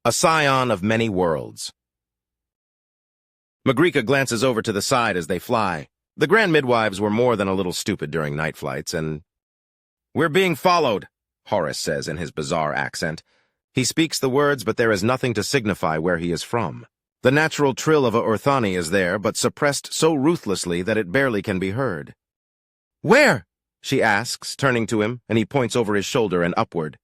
a scion of many worlds. Magrika glances over to the side as they fly. The Grand Midwives were more than a little stupid during night flights, and... "We're being followed," Horace says in his bizarre accent. He speaks the words, but there is nothing to signify where he is from. The natural trill of a Orthani is there, but suppressed so ruthlessly that it barely can be heard. "Where?" she asks, turning to him, and he points over his shoulder and upward.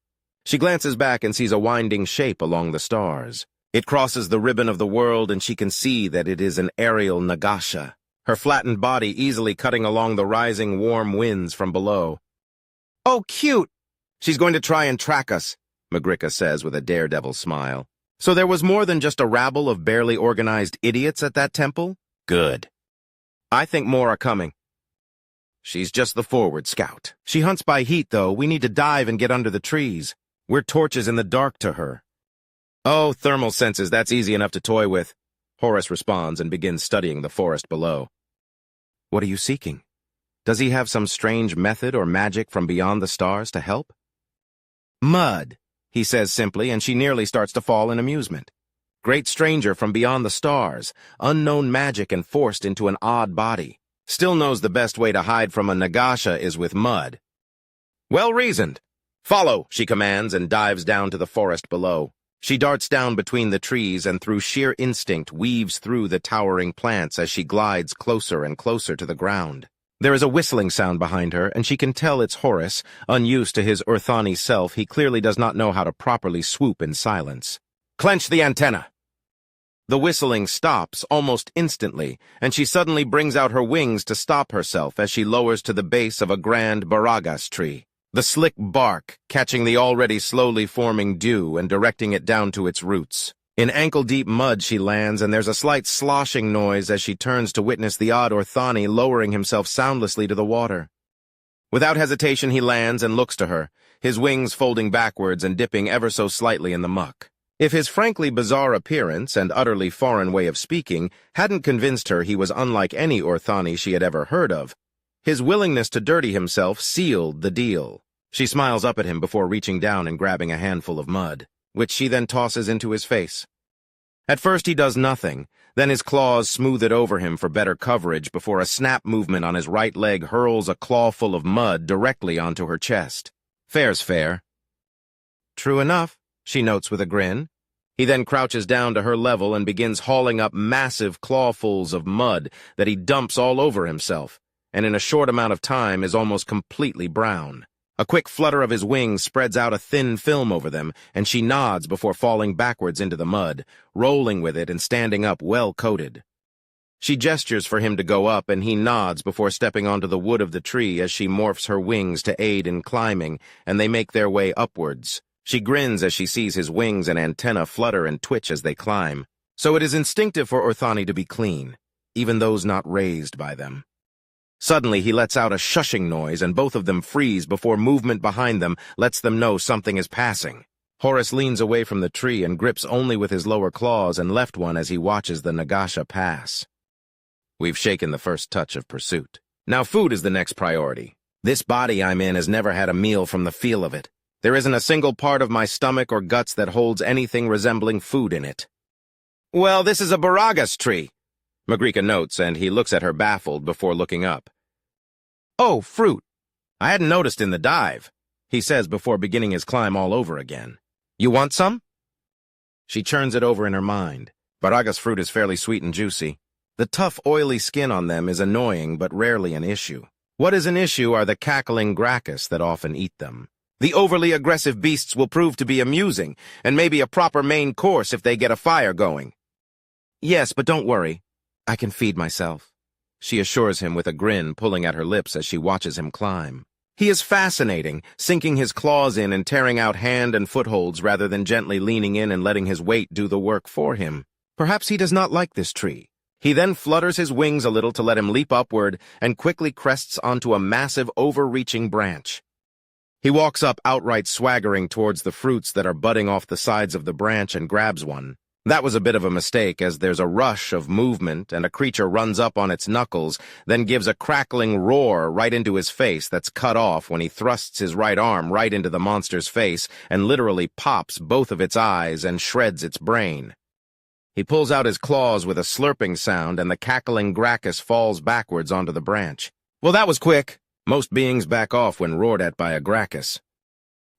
She glances back and sees a winding shape along the stars. It crosses the ribbon of the world, and she can see that it is an aerial Nagasha, her flattened body easily cutting along the rising warm winds from below. "Oh, cute!" "She's going to try and track us," Magrika says with a daredevil smile. So there was more than just a rabble of barely organized idiots at that temple? Good. "I think more are coming." "She's just the forward scout. She hunts by heat, though. We need to dive and get under the trees. We're torches in the dark to her." "Oh, thermal senses, that's easy enough to toy with," Horace responds and begins studying the forest below. "What are you seeking? Does he have some strange method or magic from beyond the stars to help?" "Mud," he says simply, and she nearly starts to fall in amusement. Great stranger from beyond the stars, unknown magic and forced into an odd body. Still knows the best way to hide from a Nagasha is with mud. "Well reasoned. Follow," she commands and dives down to the forest below. She darts down between the trees and through sheer instinct weaves through the towering plants as she glides closer and closer to the ground. There is a whistling sound behind her, and she can tell it's Horace. Unused to his Orthani self, he clearly does not know how to properly swoop in silence. "Clench the antenna." The whistling stops almost instantly, and she suddenly brings out her wings to stop herself as she lowers to the base of a grand baragas tree. The slick bark catching the already slowly forming dew and directing it down to its roots. In ankle-deep mud she lands, and there's a slight sloshing noise as she turns to witness the odd Orthani lowering himself soundlessly to the water. Without hesitation he lands and looks to her, his wings folding backwards and dipping ever so slightly in the muck. If his frankly bizarre appearance and utterly foreign way of speaking hadn't convinced her he was unlike any Orthani she had ever heard of, his willingness to dirty himself sealed the deal. She smiles up at him before reaching down and grabbing a handful of mud, which she then tosses into his face. At first he does nothing, then his claws smooth it over him for better coverage before a snap movement on his right leg hurls a claw full of mud directly onto her chest. Fair's fair. "True enough," she notes with a grin. He then crouches down to her level and begins hauling up massive clawfuls of mud that he dumps all over himself, and in a short amount of time is almost completely brown. A quick flutter of his wings spreads out a thin film over them, and she nods before falling backwards into the mud, rolling with it and standing up well-coated. She gestures for him to go up, and he nods before stepping onto the wood of the tree as she morphs her wings to aid in climbing, and they make their way upwards. She grins as she sees his wings and antenna flutter and twitch as they climb. So it is instinctive for Orthani to be clean, even those not raised by them. Suddenly he lets out a shushing noise, and both of them freeze before movement behind them lets them know something is passing. Horace leans away from the tree and grips only with his lower claws and left one as he watches the Nagasha pass. We've shaken the first touch of pursuit. Now food is the next priority. This body I'm in has never had a meal from the feel of it. There isn't a single part of my stomach or guts that holds anything resembling food in it. "Well, this is a baragas tree," Magrika notes, and he looks at her baffled before looking up. "Oh, fruit. I hadn't noticed in the dive," he says before beginning his climb all over again. "You want some?" She churns it over in her mind. Baragas fruit is fairly sweet and juicy. The tough, oily skin on them is annoying but rarely an issue. What is an issue are the cackling gracchus that often eat them. The overly aggressive beasts will prove to be amusing, and maybe a proper main course if they get a fire going. "Yes, but don't worry. I can feed myself," she assures him with a grin pulling at her lips as she watches him climb. He is fascinating, sinking his claws in and tearing out hand and footholds rather than gently leaning in and letting his weight do the work for him. Perhaps he does not like this tree. He then flutters his wings a little to let him leap upward and quickly crests onto a massive, overreaching branch. He walks up outright swaggering towards the fruits that are budding off the sides of the branch and grabs one. That was a bit of a mistake, as there's a rush of movement and a creature runs up on its knuckles, then gives a crackling roar right into his face that's cut off when he thrusts his right arm right into the monster's face and literally pops both of its eyes and shreds its brain. He pulls out his claws with a slurping sound, and the cackling Gracchus falls backwards onto the branch. Well, that was quick. Most beings back off when roared at by a Gracchus.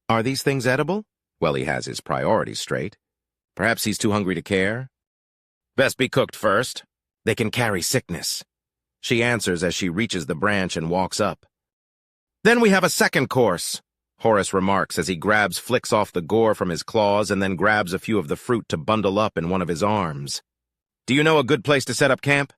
Are these things edible? Well, he has his priorities straight. Perhaps he's too hungry to care? Best be cooked first. They can carry sickness. She answers as she reaches the branch and walks up. Then we have a second course, Horace remarks as he flicks off the gore from his claws and then grabs a few of the fruit to bundle up in one of his arms. Do you know a good place to set up camp?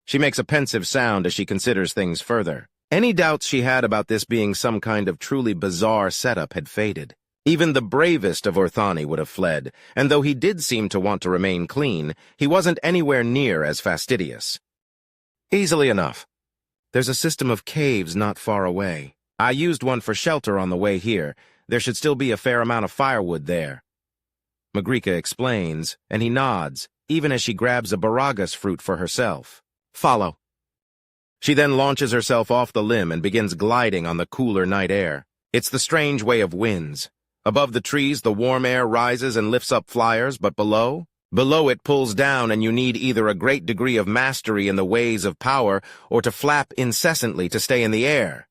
She makes a pensive sound as she considers things further. Any doubts she had about this being some kind of truly bizarre setup had faded. Even the bravest of Orthani would have fled, and though he did seem to want to remain clean, he wasn't anywhere near as fastidious. Easily enough. There's a system of caves not far away. I used one for shelter on the way here. There should still be a fair amount of firewood there. Magrica explains, and he nods, even as she grabs a baragas fruit for herself. Follow. She then launches herself off the limb and begins gliding on the cooler night air. It's the strange way of winds. Above the trees, the warm air rises and lifts up flyers, but below it pulls down, and you need either a great degree of mastery in the ways of power or to flap incessantly to stay in the air.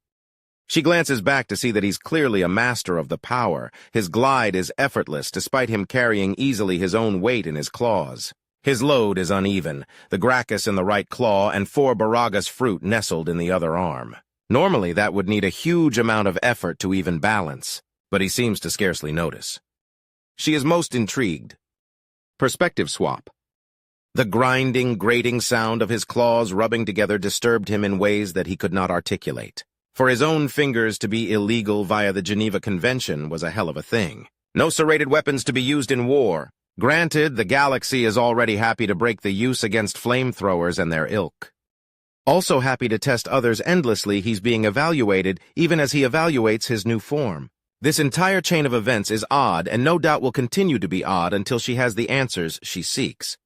She glances back to see that he's clearly a master of the power. His glide is effortless, despite him carrying easily his own weight in his claws. His load is uneven, the Gracchus in the right claw and 4 baragas fruit nestled in the other arm. Normally, that would need a huge amount of effort to even balance, but he seems to scarcely notice. She is most intrigued. Perspective swap. The grinding, grating sound of his claws rubbing together disturbed him in ways that he could not articulate. For his own fingers to be illegal via the Geneva Convention was a hell of a thing. No serrated weapons to be used in war. Granted, the galaxy is already happy to break the use against flamethrowers and their ilk. Also happy to test others endlessly, he's being evaluated even as he evaluates his new form. This entire chain of events is odd and no doubt will continue to be odd until she has the answers she seeks.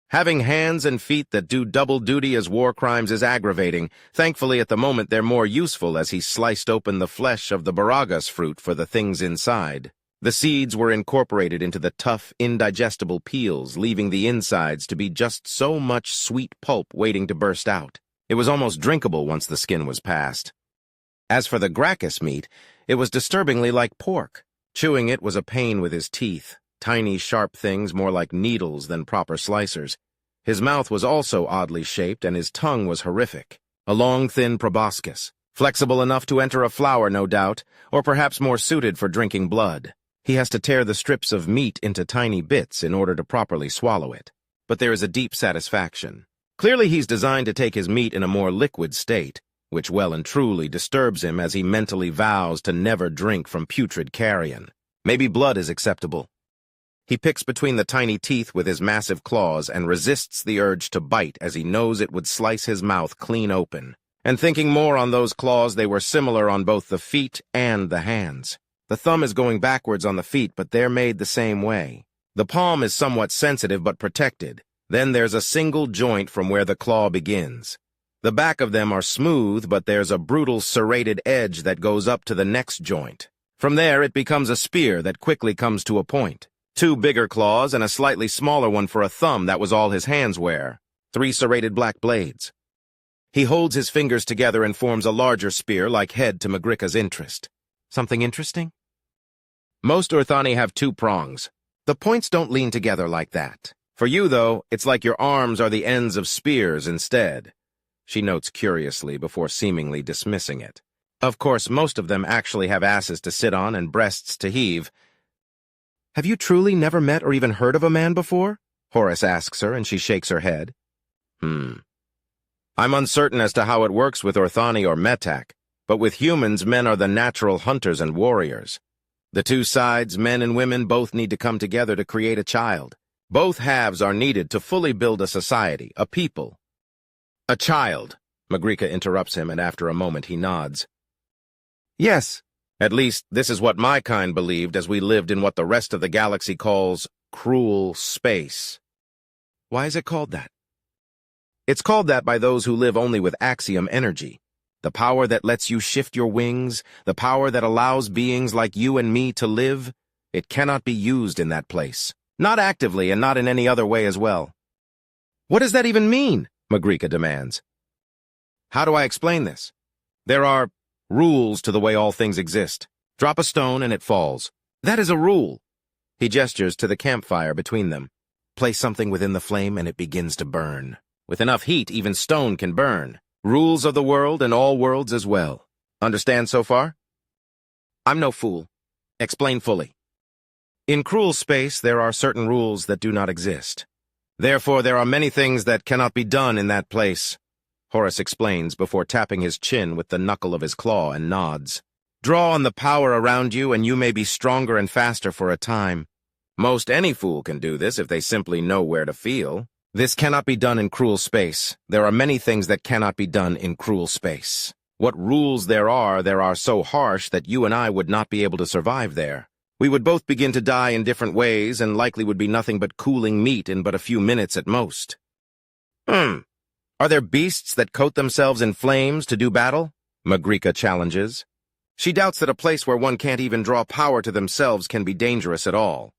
Having hands and feet that do double duty as war crimes is aggravating. Thankfully, at the moment, they're more useful as he sliced open the flesh of the baragas fruit for the things inside. The seeds were incorporated into the tough, indigestible peels, leaving the insides to be just so much sweet pulp waiting to burst out. It was almost drinkable once the skin was past. As for the Gracchus meat, it was disturbingly like pork. Chewing it was a pain with his teeth, tiny, sharp things more like needles than proper slicers. His mouth was also oddly shaped, and his tongue was horrific. A long, thin proboscis, flexible enough to enter a flower, no doubt, or perhaps more suited for drinking blood. He has to tear the strips of meat into tiny bits in order to properly swallow it. But there is a deep satisfaction. Clearly he's designed to take his meat in a more liquid state, which well and truly disturbs him as he mentally vows to never drink from putrid carrion. Maybe blood is acceptable. He picks between the tiny teeth with his massive claws and resists the urge to bite as he knows it would slice his mouth clean open. And thinking more on those claws, they were similar on both the feet and the hands. The thumb is going backwards on the feet, but they're made the same way. The palm is somewhat sensitive but protected. Then there's a single joint from where the claw begins. The back of them are smooth, but there's a brutal serrated edge that goes up to the next joint. From there, it becomes a spear that quickly comes to a point. 2 bigger claws and a slightly smaller one for a thumb, that was all his hands wear. 3 serrated black blades. He holds his fingers together and forms a larger spear-like head to Magrica's interest. Something interesting? Most Orthani have 2 prongs. The points don't lean together like that. For you, though, it's like your arms are the ends of spears instead. She notes curiously before seemingly dismissing it. Of course, most of them actually have asses to sit on and breasts to heave. Have you truly never met or even heard of a man before? Horace asks her, and she shakes her head. I'm uncertain as to how it works with Orthani or Metak, but with humans, men are the natural hunters and warriors. The 2 sides, men and women, both need to come together to create a child. Both halves are needed to fully build a society, a people. A child, Magrica interrupts him, and after a moment he nods. Yes, at least this is what my kind believed as we lived in what the rest of the galaxy calls cruel space. Why is it called that? It's called that by those who live only with axiom energy. The power that lets you shift your wings, the power that allows beings like you and me to live, it cannot be used in that place. Not actively and not in any other way as well. What does that even mean? Magrika demands. How do I explain this? There are rules to the way all things exist. Drop a stone and it falls. That is a rule. He gestures to the campfire between them. Place something within the flame and it begins to burn. With enough heat, even stone can burn. Rules of the world and all worlds as well. Understand so far? I'm no fool. Explain fully. In cruel space, there are certain rules that do not exist. Therefore, there are many things that cannot be done in that place. Horace explains before tapping his chin with the knuckle of his claw and nods. Draw on the power around you and you may be stronger and faster for a time. Most any fool can do this if they simply know where to feel. This cannot be done in cruel space. There are many things that cannot be done in cruel space. What rules there are so harsh that you and I would not be able to survive there. We would both begin to die in different ways and likely would be nothing but cooling meat in but a few minutes at most. Are there beasts that coat themselves in flames to do battle? Magrika challenges. She doubts that a place where one can't even draw power to themselves can be dangerous at all.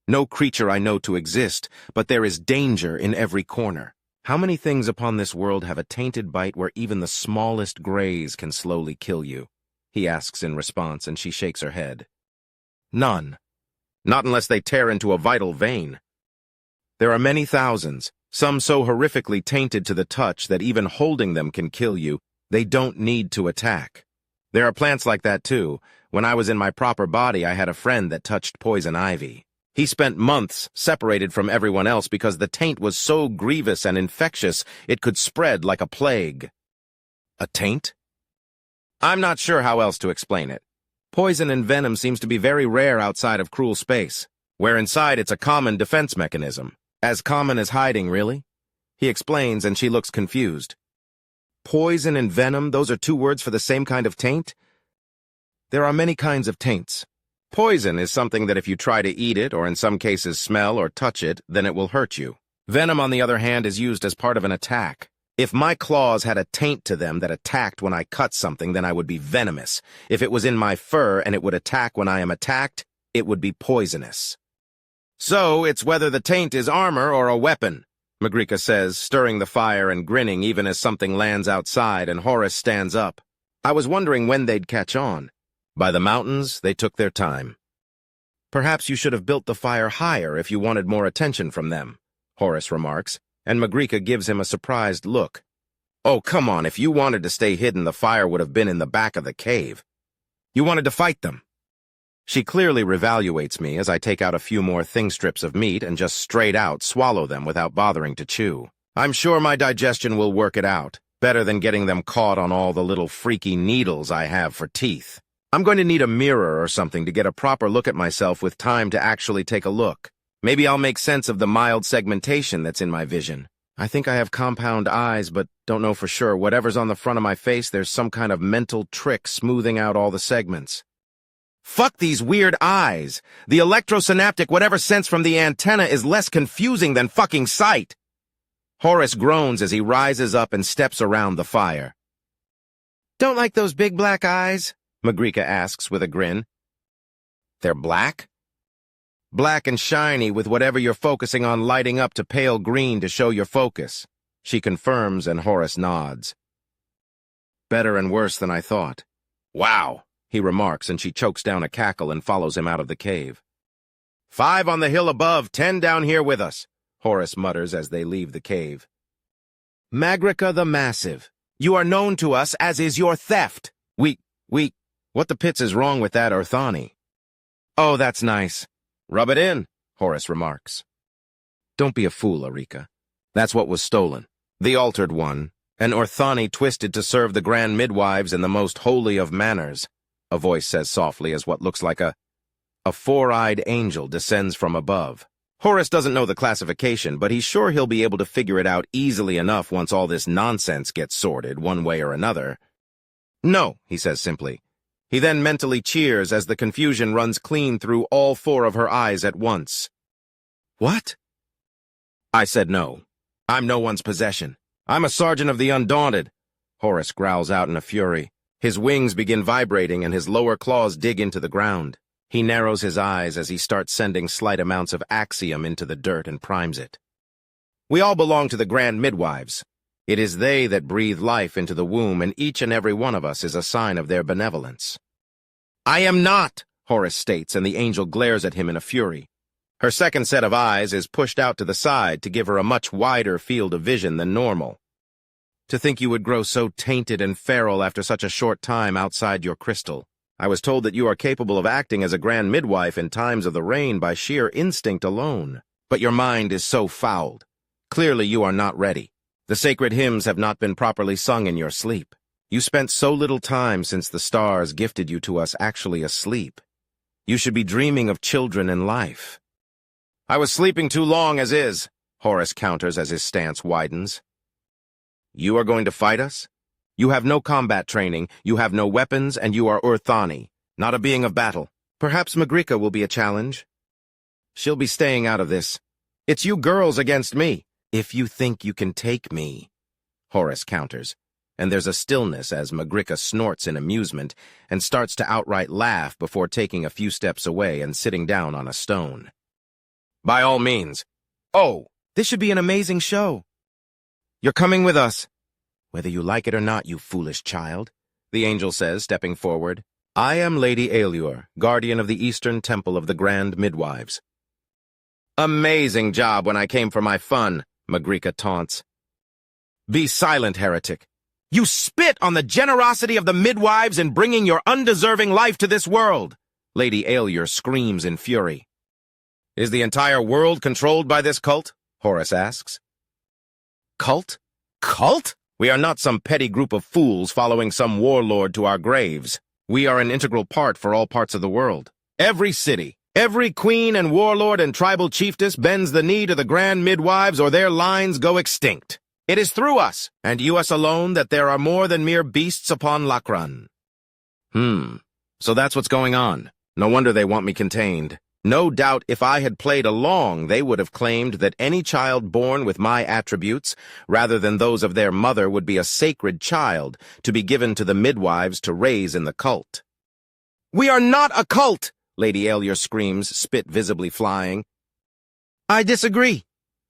No creature I know to exist, but there is danger in every corner. How many things upon this world have a tainted bite where even the smallest graze can slowly kill you? He asks in response, and she shakes her head. None. Not unless they tear into a vital vein. There are many thousands, some so horrifically tainted to the touch that even holding them can kill you. They don't need to attack. There are plants like that too. When I was in my proper body, I had a friend that touched poison ivy. He spent months separated from everyone else because the taint was so grievous and infectious it could spread like a plague. A taint? I'm not sure how else to explain it. Poison and venom seems to be very rare outside of cruel space, where inside it's a common defense mechanism. As common as hiding, really? He explains and she looks confused. Poison and venom, those are two words for the same kind of taint? There are many kinds of taints. Poison is something that if you try to eat it, or in some cases smell or touch it, then it will hurt you. Venom, on the other hand, is used as part of an attack. If my claws had a taint to them that attacked when I cut something, then I would be venomous. If it was in my fur and it would attack when I am attacked, it would be poisonous. So, it's whether the taint is armor or a weapon, Magrika says, stirring the fire and grinning even as something lands outside and Horace stands up. I was wondering when they'd catch on. By the mountains, they took their time. Perhaps you should have built the fire higher if you wanted more attention from them, Horace remarks, and Magrika gives him a surprised look. Oh, come on, if you wanted to stay hidden, the fire would have been in the back of the cave. You wanted to fight them. She clearly revaluates me as I take out a few more thin strips of meat and just straight out swallow them without bothering to chew. I'm sure my digestion will work it out, better than getting them caught on all the little freaky needles I have for teeth. I'm going to need a mirror or something to get a proper look at myself with time to actually take a look. Maybe I'll make sense of the mild segmentation that's in my vision. I think I have compound eyes, but don't know for sure. Whatever's on the front of my face, there's some kind of mental trick smoothing out all the segments. Fuck these weird eyes. The electrosynaptic whatever sense from the antenna is less confusing than fucking sight. Horace groans as he rises up and steps around the fire. Don't like those big black eyes? Magrika asks with a grin. They're black? Black and shiny with whatever you're focusing on lighting up to pale green to show your focus. She confirms and Horace nods. Better and worse than I thought. Wow, he remarks and she chokes down a cackle and follows him out of the cave. 5 on the hill above, 10 down here with us, Horace mutters as they leave the cave. Magrika the Massive, you are known to us as is your theft. What the pits is wrong with that Orthani? Oh, that's nice. Rub it in, Horace remarks. Don't be a fool, Arika. That's what was stolen. The altered one, an Orthani twisted to serve the grand midwives in the most holy of manners, a voice says softly as what looks like a four-eyed angel descends from above. Horace doesn't know the classification, but he's sure he'll be able to figure it out easily enough once all this nonsense gets sorted one way or another. No, he says simply. He then mentally cheers as the confusion runs clean through all 4 of her eyes at once. What? I said no. I'm no one's possession. I'm a sergeant of the Undaunted. Horace growls out in a fury. His wings begin vibrating and his lower claws dig into the ground. He narrows his eyes as he starts sending slight amounts of axiom into the dirt and primes it. We all belong to the Grand Midwives. It is they that breathe life into the womb, and each and every one of us is a sign of their benevolence. I am not, Horace states, and the angel glares at him in a fury. Her second set of eyes is pushed out to the side to give her a much wider field of vision than normal. To think you would grow so tainted and feral after such a short time outside your crystal. I was told that you are capable of acting as a grand midwife in times of the rain by sheer instinct alone. But your mind is so fouled. Clearly you are not ready. The sacred hymns have not been properly sung in your sleep. You spent so little time since the stars gifted you to us actually asleep. You should be dreaming of children and life. I was sleeping too long as is, Horace counters as his stance widens. You are going to fight us? You have no combat training, you have no weapons, and you are Urthani, not a being of battle. Perhaps Magrika will be a challenge. She'll be staying out of this. It's you girls against me. If you think you can take me, Horace counters, and there's a stillness as Magrika snorts in amusement and starts to outright laugh before taking a few steps away and sitting down on a stone. By all means. Oh, this should be an amazing show. You're coming with us. Whether you like it or not, you foolish child, the angel says, stepping forward. I am Lady Aelure, guardian of the Eastern Temple of the Grand Midwives. Amazing job when I came for my fun, Magrika taunts. Be silent, heretic. You spit on the generosity of the midwives in bringing your undeserving life to this world, Lady Aelure screams in fury. Is the entire world controlled by this cult? Horace asks. Cult? Cult? We are not some petty group of fools following some warlord to our graves. We are an integral part for all parts of the world. Every city, every queen and warlord and tribal chiefess bends the knee to the grand midwives or their lines go extinct. It is through us, and you us alone, that there are more than mere beasts upon Lakran. So that's what's going on. No wonder they want me contained. No doubt if I had played along, they would have claimed that any child born with my attributes, rather than those of their mother, would be a sacred child to be given to the midwives to raise in the cult. We are not a cult, Lady Aelure screams, spit visibly flying. I disagree,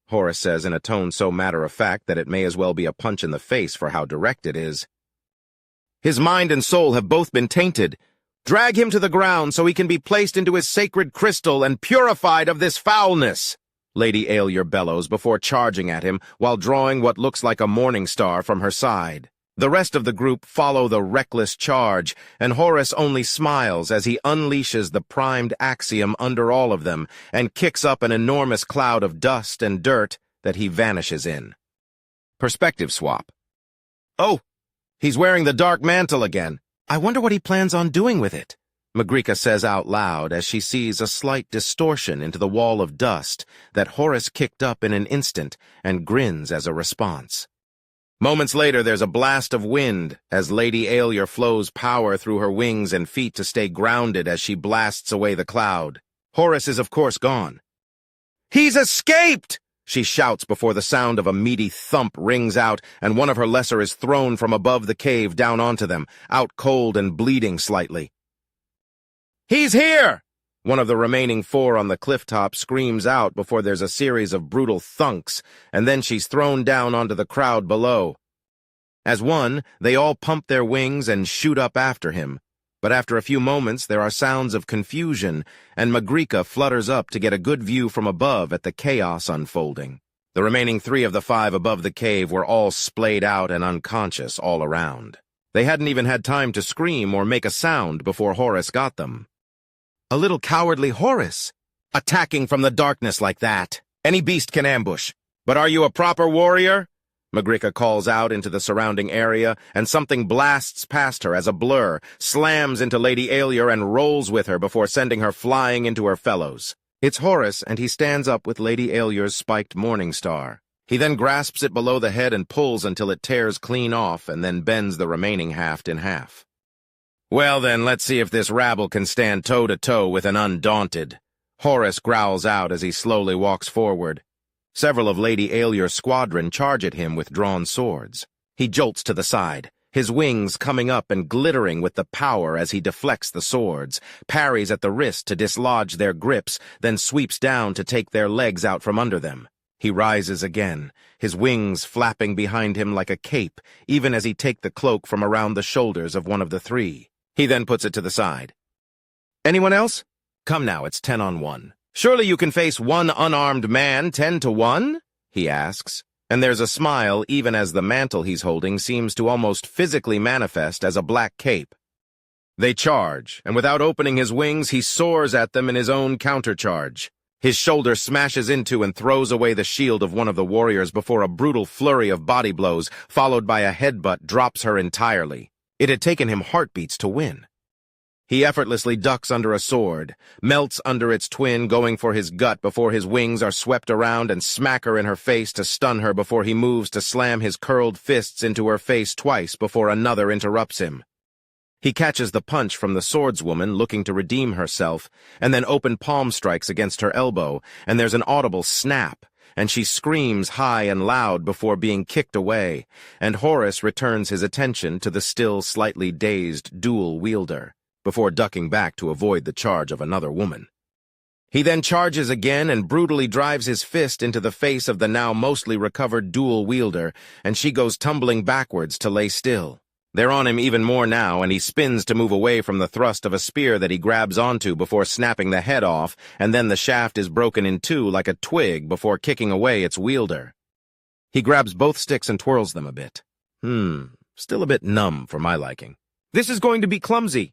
Horace says in a tone so matter-of-fact that it may as well be a punch in the face for how direct it is. His mind and soul have both been tainted. Drag him to the ground so he can be placed into his sacred crystal and purified of this foulness, Lady Aelure bellows before charging at him while drawing what looks like a morning star from her side. The rest of the group follow the reckless charge, and Horace only smiles as he unleashes the primed axiom under all of them and kicks up an enormous cloud of dust and dirt that he vanishes in. Perspective swap. Oh, he's wearing the dark mantle again. I wonder what he plans on doing with it, Magrika says out loud as she sees a slight distortion into the wall of dust that Horace kicked up in an instant and grins as a response. Moments later, there's a blast of wind as Lady Aelure flows power through her wings and feet to stay grounded as she blasts away the cloud. Horace is, of course, gone. He's escaped! She shouts before the sound of a meaty thump rings out and one of her lesser is thrown from above the cave down onto them, out cold and bleeding slightly. He's here! One of the remaining four on the cliff top screams out before there's a series of brutal thunks, and then she's thrown down onto the crowd below. As one, they all pump their wings and shoot up after him. But after a few moments, there are sounds of confusion, and Magrika flutters up to get a good view from above at the chaos unfolding. The remaining three of the five above the cave were all splayed out and unconscious all around. They hadn't even had time to scream or make a sound before Horace got them. A little cowardly Horace, attacking from the darkness like that. Any beast can ambush. But are you a proper warrior? Magrika calls out into the surrounding area, and something blasts past her as a blur, slams into Lady Aelure and rolls with her before sending her flying into her fellows. It's Horace, and he stands up with Lady Aelure's spiked morning star. He then grasps it below the head and pulls until it tears clean off, and then bends the remaining haft in half. Well then, let's see if this rabble can stand toe-to-toe with an undaunted. Horus growls out as he slowly walks forward. Several of Lady Aelur's squadron charge at him with drawn swords. He jolts to the side, his wings coming up and glittering with the power as he deflects the swords, parries at the wrist to dislodge their grips, then sweeps down to take their legs out from under them. He rises again, his wings flapping behind him like a cape, even as he takes the cloak from around the shoulders of one of the three. He then puts it to the side. Anyone else? Come now, it's 10-on-1. Surely you can face one unarmed man 10-to-1? He asks, and there's a smile even as the mantle he's holding seems to almost physically manifest as a black cape. They charge, and without opening his wings, he soars at them in his own countercharge. His shoulder smashes into and throws away the shield of one of the warriors before a brutal flurry of body blows, followed by a headbutt, drops her entirely. It had taken him heartbeats to win. He effortlessly ducks under a sword, melts under its twin, going for his gut before his wings are swept around and smack her in her face to stun her before he moves to slam his curled fists into her face twice before another interrupts him. He catches the punch from the swordswoman looking to redeem herself, and then open palm strikes against her elbow, and there's an audible snap, and she screams high and loud before being kicked away, and Horus returns his attention to the still slightly dazed dual wielder, before ducking back to avoid the charge of another woman. He then charges again and brutally drives his fist into the face of the now mostly recovered dual wielder, and she goes tumbling backwards to lay still. They're on him even more now, and he spins to move away from the thrust of a spear that he grabs onto before snapping the head off, and then the shaft is broken in two like a twig before kicking away its wielder. He grabs both sticks and twirls them a bit. Still a bit numb for my liking. This is going to be clumsy.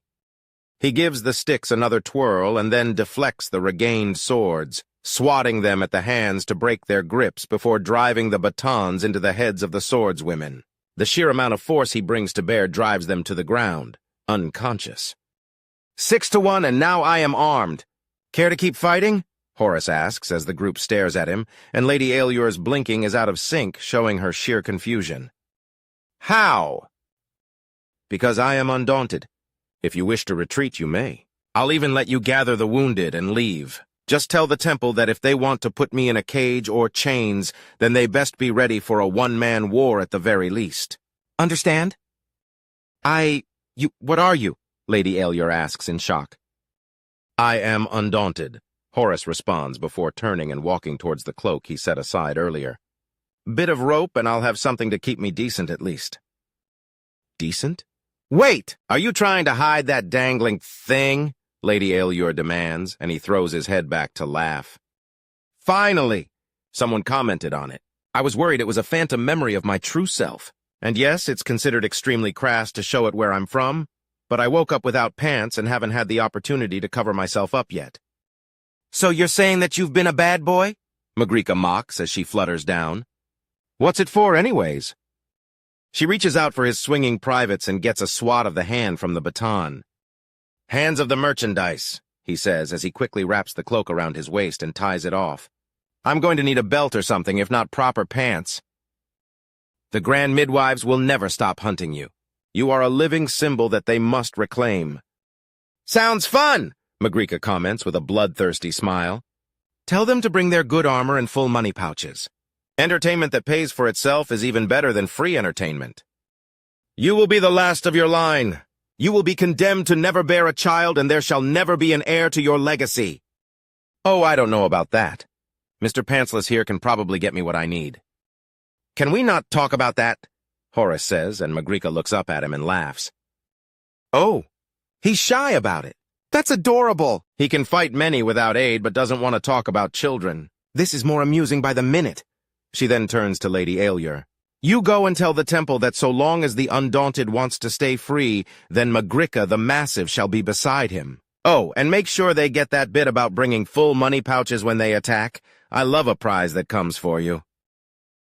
He gives the sticks another twirl and then deflects the regained swords, swatting them at the hands to break their grips before driving the batons into the heads of the swordswomen. The sheer amount of force he brings to bear drives them to the ground, unconscious. 6-to-1, and now I am armed. Care to keep fighting? Horus asks as the group stares at him, and Lady Aelur's blinking is out of sync, showing her sheer confusion. How? Because I am undaunted. If you wish to retreat, you may. I'll even let you gather the wounded and leave. Just tell the temple that if they want to put me in a cage or chains, then they best be ready for a one-man war at the very least. Understand? What are you? Lady Aelur asks in shock. I am undaunted, Horus responds before turning and walking towards the cloak he set aside earlier. Bit of rope and I'll have something to keep me decent at least. Decent? Wait! Are you trying to hide that dangling thing? Lady Aelur demands, and he throws his head back to laugh. Finally! Someone commented on it. I was worried it was a phantom memory of my true self. And yes, it's considered extremely crass to show it where I'm from, but I woke up without pants and haven't had the opportunity to cover myself up yet. So you're saying that you've been a bad boy? Magrika mocks as she flutters down. What's it for, anyways? She reaches out for his swinging privates and gets a swat of the hand from the baton. Hands of the merchandise, he says as he quickly wraps the cloak around his waist and ties it off. I'm going to need a belt or something, if not proper pants. The Grand Midwives will never stop hunting you. You are a living symbol that they must reclaim. Sounds fun, Magrika comments with a bloodthirsty smile. Tell them to bring their good armor and full money pouches. Entertainment that pays for itself is even better than free entertainment. You will be the last of your line. You will be condemned to never bear a child, and there shall never be an heir to your legacy. Oh, I don't know about that. Mr. Pantsless here can probably get me what I need. Can we not talk about that? Horus says, and Magrika looks up at him and laughs. Oh, he's shy about it. That's adorable. He can fight many without aid, but doesn't want to talk about children. This is more amusing by the minute. She then turns to Lady Aelur. You go and tell the temple that so long as the Undaunted wants to stay free, then Magrika the Massive shall be beside him. Oh, and make sure they get that bit about bringing full money pouches when they attack. I love a prize that comes for you.